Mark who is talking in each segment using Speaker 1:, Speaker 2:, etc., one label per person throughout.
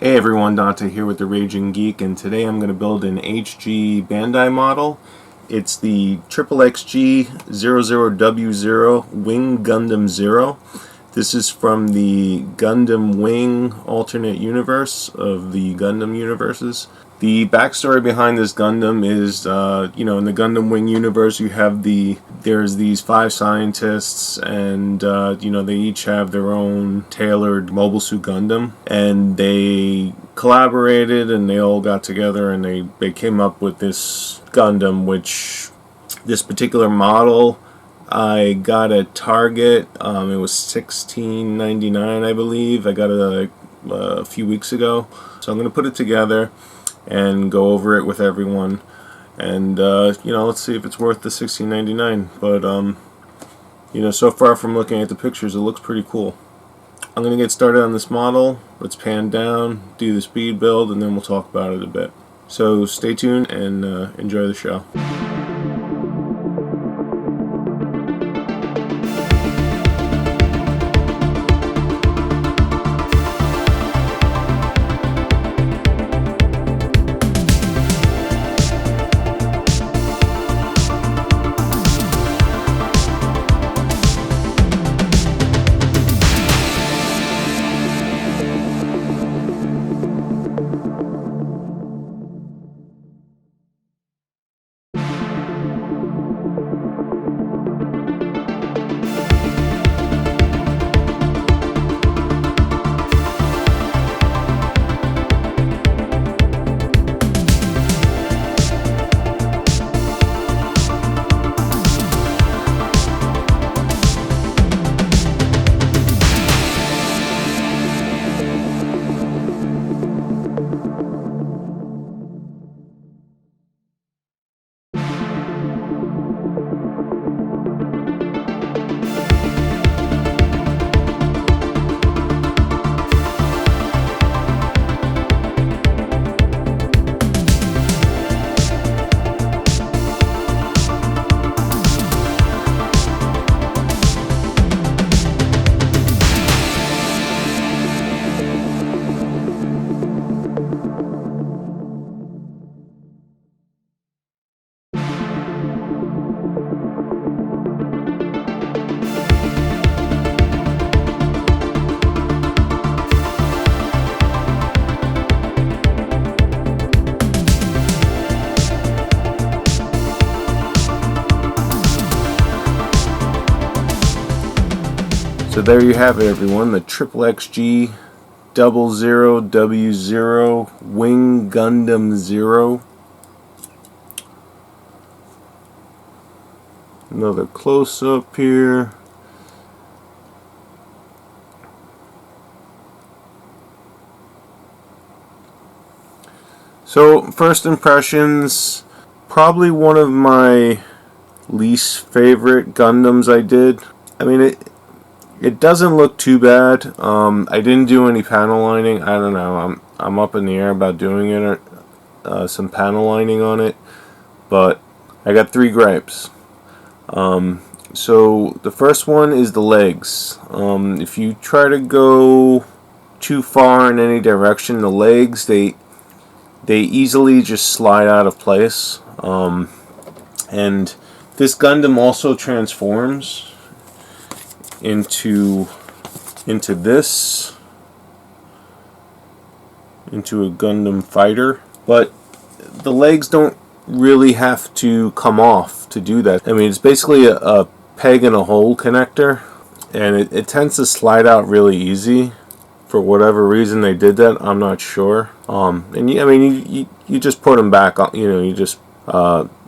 Speaker 1: Hey everyone, Dante here with the Raging Geek, and today I'm going to build an HG Bandai model. It's the XXXG-00W0 Wing Gundam Zero. This is from the Gundam Wing alternate universe of the Gundam universes. The backstory behind this Gundam is, in the Gundam Wing universe, there's these 5 scientists, and they each have their own tailored Mobile Suit Gundam, and they collaborated and they all got together and they came up with this Gundam, which this particular model I got at Target. It was $16.99, I believe. I got it a few weeks ago, so I'm going to put it together and go over it with everyone, and let's see if it's worth the $16.99. But so far from looking at the pictures, it looks pretty cool. I'm gonna get started on this model. Let's pan down, do the speed build, and then we'll talk about it a bit. So stay tuned and enjoy the show. So there you have it, everyone, the XXXG-00W0 Wing Gundam Zero. Another close-up here. So, first impressions, probably one of my least favorite Gundams I did. I mean, it doesn't look too bad. I didn't do any panel lining. I don't know. I'm up in the air about doing it, some panel lining on it. But I got 3 gripes. So the first one is the legs. If you try to go too far in any direction, the legs they easily just slide out of place. And this Gundam also transforms into a Gundam fighter, but the legs don't really have to come off to do that. I mean, it's basically a peg and a hole connector, and it tends to slide out really easy. For whatever reason they did that, I'm not sure. You just put them back on. You just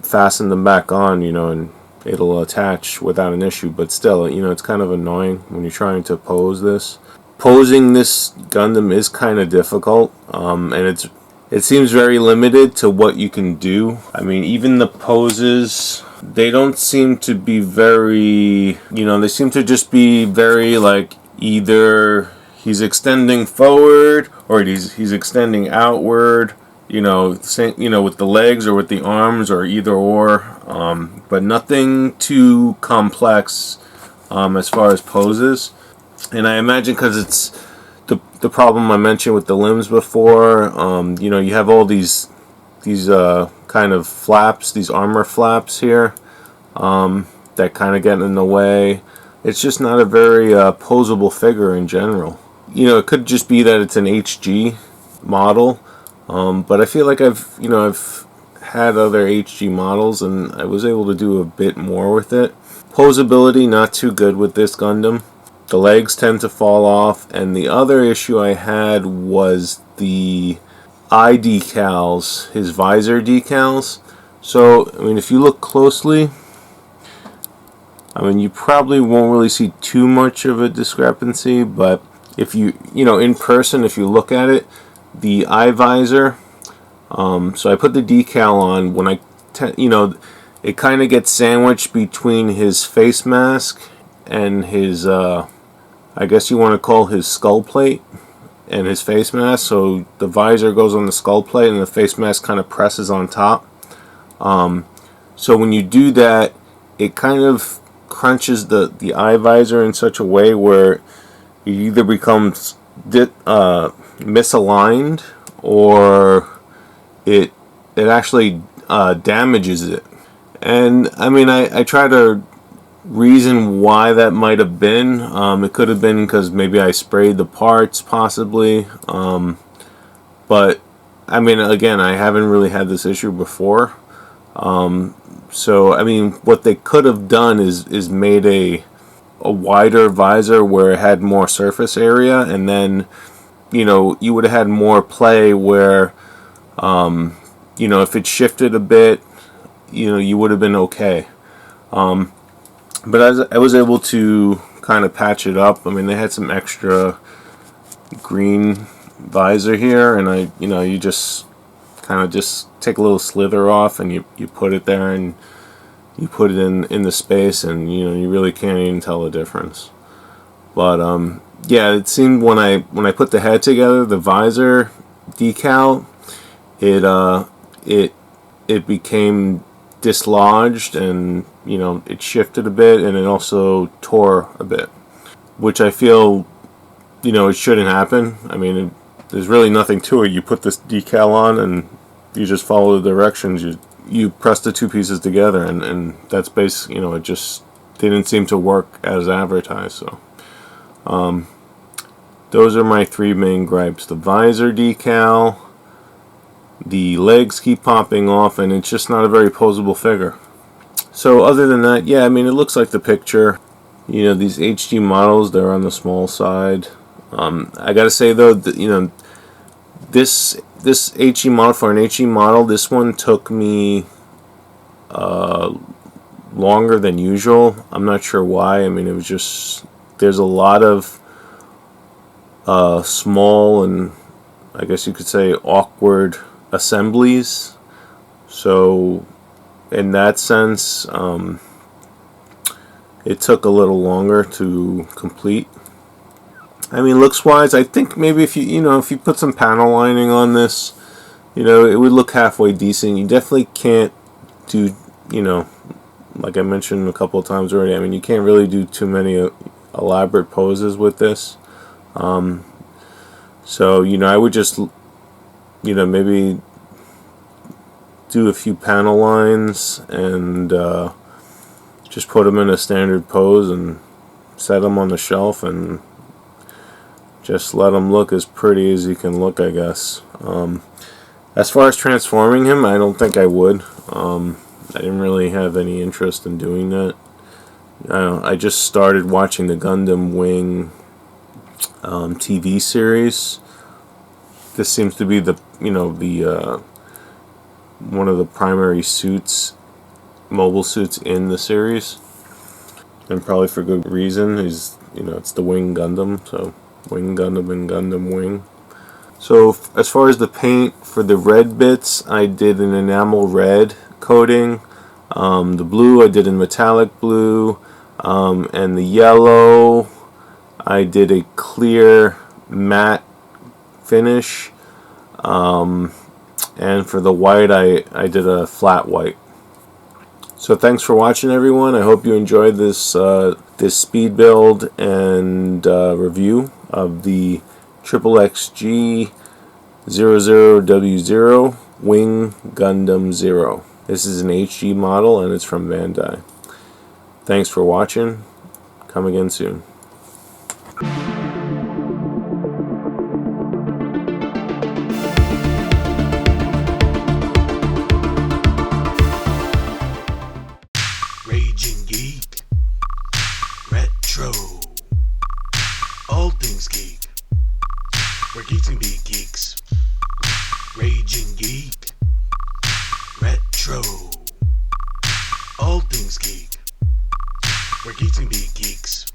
Speaker 1: fasten them back on. And it'll attach without an issue, but still, it's kind of annoying when you're trying to pose this. Posing this Gundam is kind of difficult, and it seems very limited to what you can do. I mean, even the poses, they don't seem to be very, they seem to just be very, like, either he's extending forward or he's extending outward, with the legs or with the arms or either or, but nothing too complex as far as poses. And I imagine because it's the problem I mentioned with the limbs before. You know, you have all these kind of flaps, these armor flaps here, that kind of get in the way. It's just not a very posable figure in general. You know, it could just be that it's an HG model, but I feel like I've had other HG models and I was able to do a bit more with it. Posability not too good with this Gundam. The legs tend to fall off, and the other issue I had was the eye decals, his visor decals. So, I mean, if you look closely, I mean, you probably won't really see too much of a discrepancy, but if you know, in person, if you look at it, the eye visor, so I put the decal on, when it kind of gets sandwiched between his face mask and his, I guess you want to call his skull plate and his face mask. So the visor goes on the skull plate and the face mask kind of presses on top. So when you do that, it kind of crunches the eye visor in such a way where it either becomes misaligned, or it actually damages it. And I mean, I try to reason why that might have been. It could have been because maybe I sprayed the parts, possibly. But I mean, again, I haven't really had this issue before. So I mean, what they could have done is made a wider visor where it had more surface area, and then you would have had more play where if it shifted a bit, you would have been okay. But I was able to kind of patch it up. I mean, they had some extra green visor here, and you just kind of just take a little slither off, and you put it there, and you put it in the space, and you really can't even tell the difference. But yeah, it seemed when I put the head together, the visor decal, it became dislodged, and it shifted a bit, and it also tore a bit, which I feel it shouldn't happen. I mean, there's really nothing to it. You put this decal on and you just follow the directions. You press the two pieces together, and that's basically, it just didn't seem to work as advertised. So those are my three main gripes: the visor decal, the legs keep popping off, and it's just not a very posable figure. So other than that, yeah, I mean, it looks like the picture. These HG models, they're on the small side. I gotta say though, that, this HG model, for an HG model, this one took me longer than usual. I'm not sure why. I mean, it was just, there's a lot of small and, I guess you could say, awkward assemblies. So in that sense, it took a little longer to complete. I mean, looks wise, I think maybe if you put some panel lining on this, it would look halfway decent. You definitely can't do, like I mentioned a couple of times already, I mean, you can't really do too many elaborate poses with this. So I would just maybe do a few panel lines and just put them in a standard pose and set them on the shelf, and just let them look as pretty as you can look, I guess. As far as transforming him, I don't think I would. I didn't really have any interest in doing that. I just started watching the Gundam Wing TV series. This seems to be the one of the primary suits, mobile suits in the series, and probably for good reason. It's the Wing Gundam, so Wing Gundam and Gundam Wing. So as far as the paint, for the red bits, I did an enamel red coating. The blue I did in metallic blue, and the yellow I did a clear matte finish, and for the white I did a flat white. So thanks for watching, everyone. I hope you enjoyed this this speed build and review of the XXXG-00W0 Wing Gundam Zero. This is an HD model and it's from Bandai. Thanks for watching. Come again soon.
Speaker 2: Raging Geek, Retro, all things geek, where geeks can be geeks. Raging Geek, Retro, all things geek, where geeks can be geeks.